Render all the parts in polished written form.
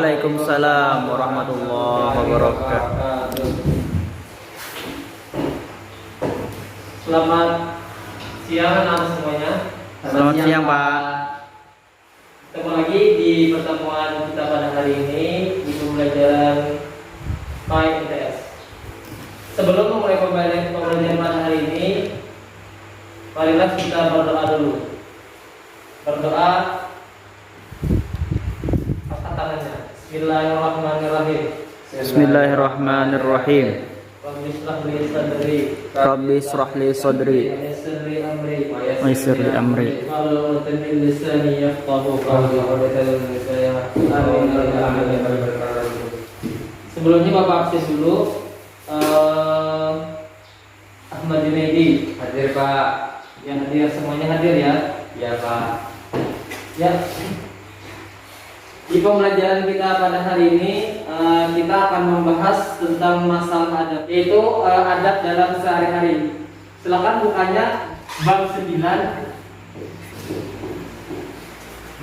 Waalaikumsalam warahmatullahi wabarakatuh. Selamat siang anak semuanya. Selamat siang Pak. Ketemu lagi di pertemuan kita pada hari ini di pembelajaran PAI-ITS. Sebelum memulai pembelajaran pada hari ini, marilah kita berdoa dulu. Berdoa, angkat tangannya. Bismillahirrahmanirrahim. Bismillahirrahmanirrahim. Rabbi ishrah li sadri. Rabbi israh li sadri wa yassir li amri. Sebelumnya Bapak absen dulu. Ahmad Junaidi hadir Pak. Yang hadir semuanya hadir ya. Ya Pak. Ya. Di pembelajaran kita pada hari ini kita akan membahas tentang masalah adab, yaitu adab dalam sehari-hari. Silakan bukanya bab 9.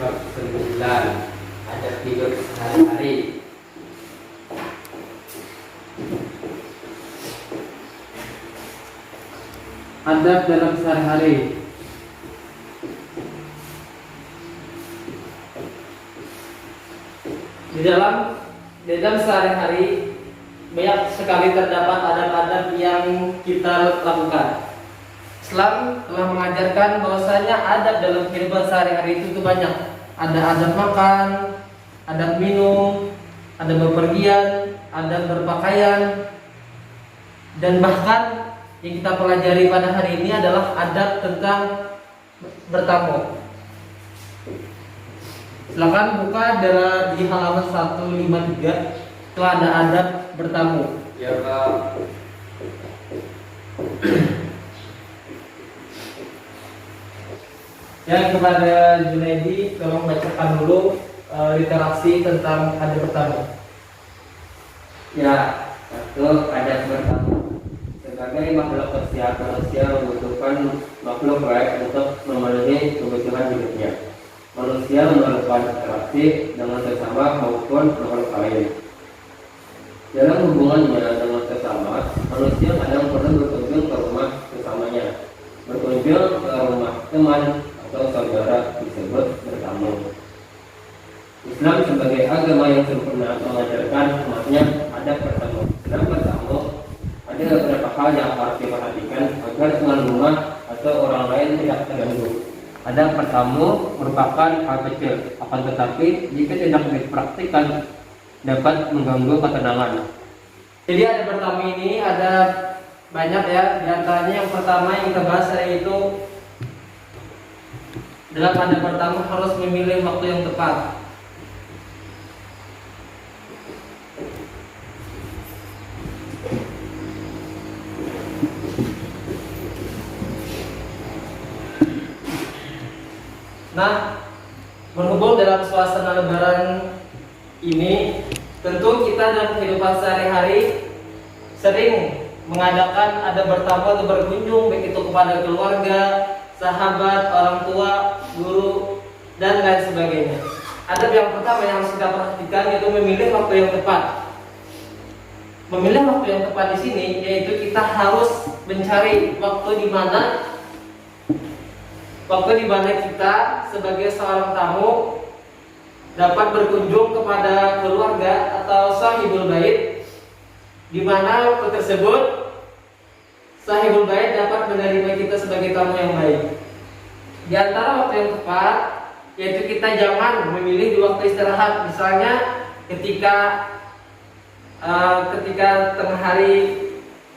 Bab 9 adab hidup sehari-hari. Adab dalam sehari-hari. Di dalam sehari-hari banyak sekali terdapat adab-adab yang kita lakukan. Islam telah mengajarkan bahwasanya adab dalam kehidupan sehari-hari itu banyak. Ada adab makan, adab minum, adab bepergian, adab berpakaian, dan bahkan yang kita pelajari pada hari ini adalah adab tentang bertamu. Silakan buka di halaman 153. Itu ada adab bertamu. Ya Pak. Ya, kepada Junaidi tolong bacakan dulu literasi tentang adab bertamu. Ya, satu adab bertamu. Sebagai makhluk sosial, manusia membutuhkan makhluk baik untuk memenuhi kebutuhan hidupnya. Manusia memerlukan interaksi dengan sesama maupun makhluk lain. Dalam hubungannya dengan sesama, manusia kadang perlu berkunjung ke rumah sesamanya. Berkunjung ke rumah teman atau saudara disebut bertamu. Islam sebagai agama yang sempurna mengajarkan umatnya adab bertamu. Dalam bertamu, ada beberapa hal yang harus diperhatikan agar tuan rumah atau orang lain tidak terganggu. Adab bertamu merupakan hal kecil, akan tetapi jika tidak dipraktikkan dapat mengganggu ketenangan. Jadi adab bertamu ini ada banyak ya. Di antaranya yang pertama yang kita bahas yaitu dalam adab bertamu harus memilih waktu yang tepat. Nah, berhubung dalam suasana lebaran ini, tentu kita dalam kehidupan sehari-hari sering mengadakan adab bertamu atau berkunjung, baik itu kepada keluarga, sahabat, orang tua, guru, dan lain sebagainya. Adab yang pertama yang harus kita perhatikan yaitu memilih waktu yang tepat. Memilih waktu yang tepat di sini yaitu kita harus mencari waktu di mana kita sebagai seorang tamu dapat berkunjung kepada keluarga atau sahibul bait, di mana waktu tersebut sahibul bait dapat menerima kita sebagai tamu yang baik. Di antara waktu yang tepat yaitu kita jangan memilih di waktu istirahat, misalnya ketika tengah hari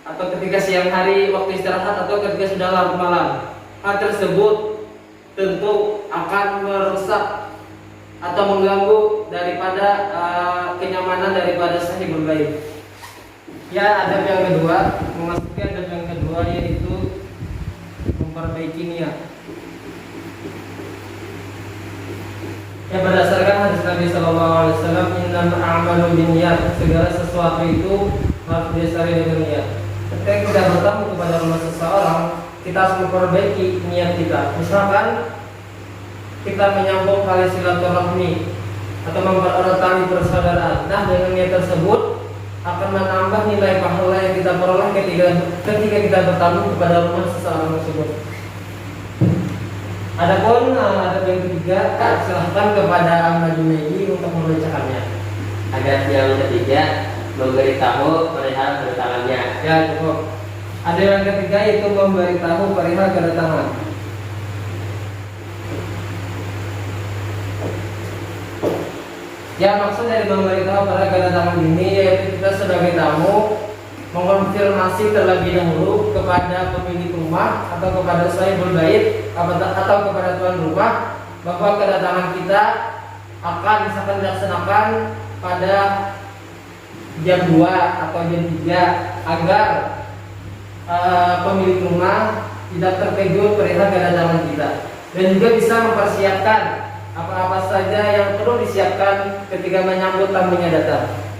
atau ketika siang hari waktu istirahat atau ketika sudah larut malam. Hal tersebut tentu akan merusak atau mengganggu daripada kenyamanan daripada sahibul bait. Ya, adab yang kedua, memasuki adab yang kedua yaitu memperbaiki niat. Ya, berdasarkan hadis Nabi Sallallahu Alaihi Wasallam, innamal a'malu binniyat, segala sesuatu itu harus didasari dengan niat. Ketika kita bertamu kepada rumah seseorang, kita harus memperbaiki niat kita. Misalkan kita menyambung tali silaturahmi atau mempererat tali persaudaraan. Nah, dengan niat tersebut akan menambah nilai pahala yang kita peroleh ketika kita bertamu kepada rumah seseorang tersebut. Adapun adab yang ketiga, silahkan kepada Ahmad Junaidi untuk membacakannya. Adab yang ketiga, memberitahu perihal kedatangannya. Ya, cukup. Adab yang ketiga yaitu memberitahu perihal kedatangan. Ya, maksud dari memberitahu perihal kedatangan ini yaitu kita sebagai tamu mengonfirmasi terlebih dahulu kepada pemilik rumah atau kepada sahibul bait atau kepada tuan rumah bahwa kedatangan kita akan misalkan dilaksanakan pada jam 2 atau jam 3 agar pemilik rumah tidak terkejut perihal kedatangan kita, dan juga bisa mempersiapkan apa-apa saja yang perlu disiapkan ketika menyambut tamunya datang.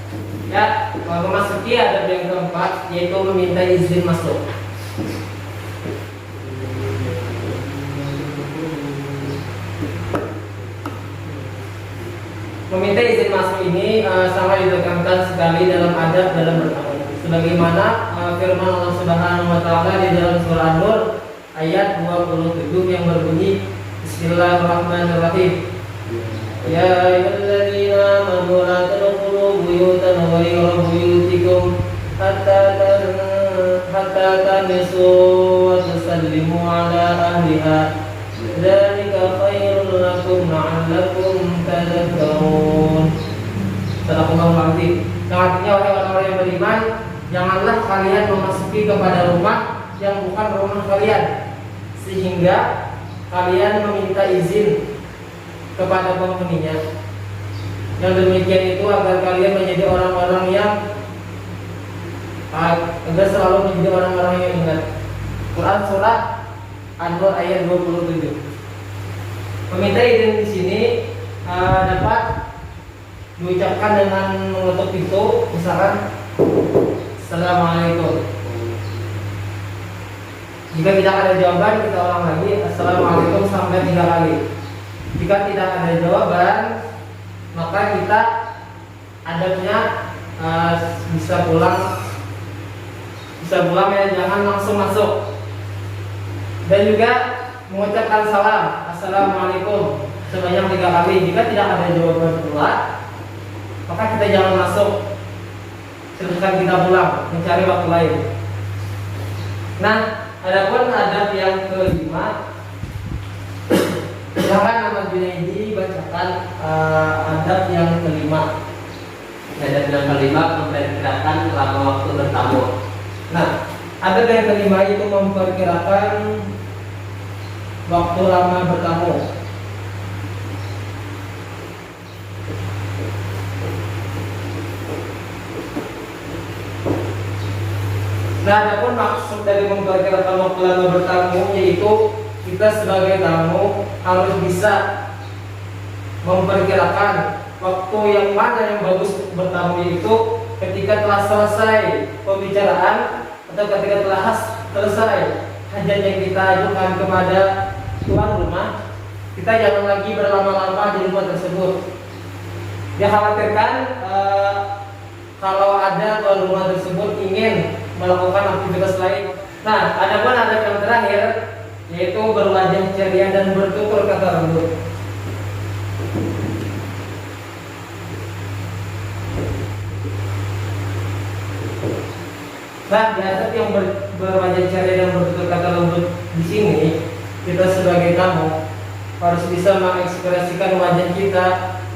Ya, memasuki adab yang keempat yaitu meminta izin masuk. Meminta izin masuk ini sangat ditekankan sekali dalam adab dalam bertamu. Sebagaimana firman Allah Subhanahu wa taala di dalam surah An-Nur ayat 27 yang berbunyi Bismillahirrahmanirrahim. Ya ayyuhalladzina amanu la tadkhulu buyutan ghayra buyutikum hatta tanisu wa tusallimu ala ahliha. Dzalika khairul lakum la'allakum tadhakkarun. Sadaqallahul azim. Yang artinya, wahai orang-orang yang beriman, janganlah kalian memasuki kepada rumah yang bukan rumah kalian, sehingga kalian meminta izin kepada penghuninya. Yang demikian itu agar kalian menjadi orang-orang yang agar selalu menjadi orang-orang yang ingat. Quran surah An-Nur ayat 27. Meminta izin di sini dapat diucapkan dengan mengetuk pintu, misalkan Assalamualaikum. Jika tidak ada jawaban, kita ulang lagi Assalamualaikum sampai 3 kali. Jika tidak ada jawaban, maka kita adabnya bisa pulang ya, jangan langsung masuk. Dan juga mengucapkan salam Assalamualaikum sebanyak 3 kali. Jika tidak ada jawaban pula, maka kita jangan masuk, silahkan kita pulang mencari waktu lain. Nah, adapun adab yang kelima, silakan Ahmad Junaidi bacakan adab yang kelima. Adab yang kelima, memperkirakan lama waktu bertamu. Nah, adab yang kelima itu memperkirakan waktu lama bertamu. Nah, adapun maksud dari memperkirakan waktu lama bertamu yaitu kita sebagai tamu harus bisa memperkirakan waktu yang mana yang bagus bertamu, itu ketika telah selesai pembicaraan atau ketika telah selesai hajat yang kita ajukan kepada tuan rumah. Kita jangan lagi berlama-lama di rumah tersebut. Dikhawatirkan kalau ada tuan rumah tersebut ingin melakukan aktivitas lain. Nah, adapun adab yang terakhir yaitu berwajah ceria dan bertutur kata lembut. Nah, di adab yang berwajah ceria dan bertutur kata lembut di sini, kita sebagai tamu harus bisa mengekspresikan wajah kita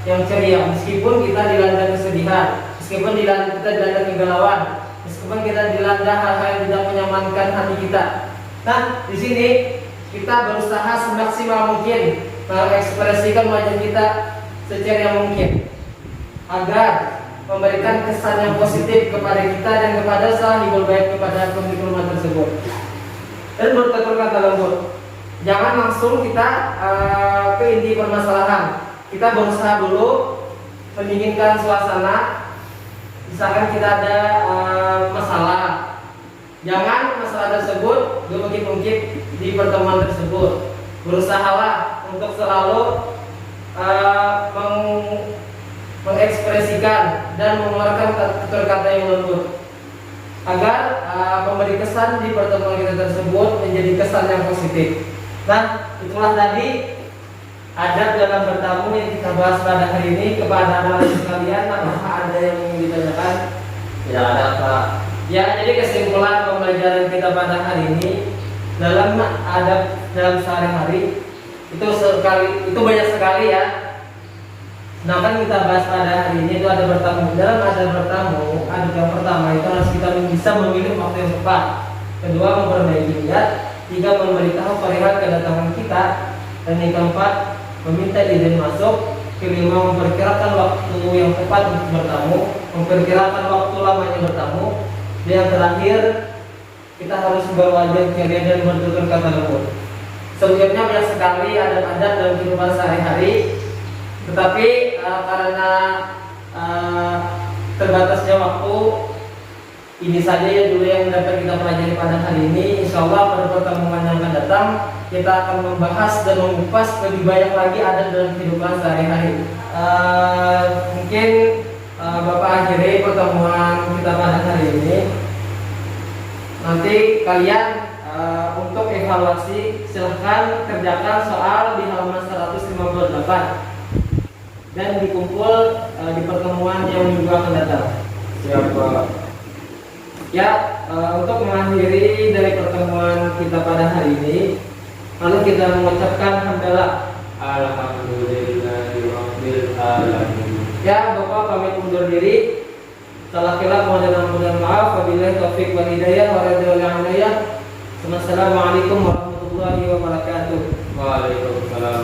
yang ceria meskipun kita dilanda kesedihan, meskipun kita dilanda kegalauan, meskipun kita dilanda hal-hal yang tidak menyamankan hati kita. Nah, di sini kita berusaha semaksimal mungkin mengekspresikan wajah kita seceria mungkin agar memberikan kesan yang positif kepada kita dan kepada sahibul bait, kepada pemilik rumah tersebut. Dan bertutur kata lembut. Jangan langsung kita ke inti permasalahan. Kita berusaha dulu mendinginkan suasana. Misalkan kita ada masalah, jangan masalah tersebut diungkit-ungkit di pertemuan tersebut. Berusahalah untuk selalu mengekspresikan dan mengeluarkan tutur kata yang lembut agar memberi kesan di pertemuan kita tersebut menjadi kesan yang positif. Nah, itulah tadi adab dalam bertamu yang kita bahas pada hari ini. Kepada anak sekalian, apakah ada yang ingin ditanyakan? Tidak ada, Pak. Ya, jadi kesimpulan pembelajaran kita pada hari ini dalam adab dalam sehari-hari itu banyak sekali ya. Nah, kan kita bahas pada hari ini itu ada bertamu. Dalam ada bertamu, adab yang pertama itu harus kita bisa memilih waktu yang tepat. Kedua, memperbaiki niat. Tiga, memberitahu perihal kedatangan kita. Dan yang keempat, meminta izin masuk. Kelima, memperkirakan waktu yang tepat untuk bertamu. Memperkirakan waktu lamanya bertamu. Dan yang terakhir, kita harus berwajib ceria dan bertutur kata lembut. Sebelumnya banyak sekali adab-adab dalam kehidupan sehari-hari. Tetapi karena terbatasnya waktu, ini saja ya dulu yang dapat kita pelajari pada hari ini. Insya Allah pada pertemuan yang akan datang kita akan membahas dan mengupas lebih banyak lagi adab dalam kehidupan sehari-hari. Mungkin Bapak akhiri pertemuan kita pada hari ini. Nanti kalian untuk evaluasi silahkan kerjakan soal di halaman 158 dan dikumpul di pertemuan yang minggu akan datang. Siapa? Ya, untuk mengakhiri dari pertemuan kita pada hari ini, lalu kita mengucapkan hamdalah. Alhamdulillahirabbil alamin. Ya, Bapak pamit undur diri. Salah khilaf mohon ampun dan maaf. Wabillahi taufik wal hidayah wa ridwan. Assalamualaikum warahmatullahi wabarakatuh. Waalaikumsalam.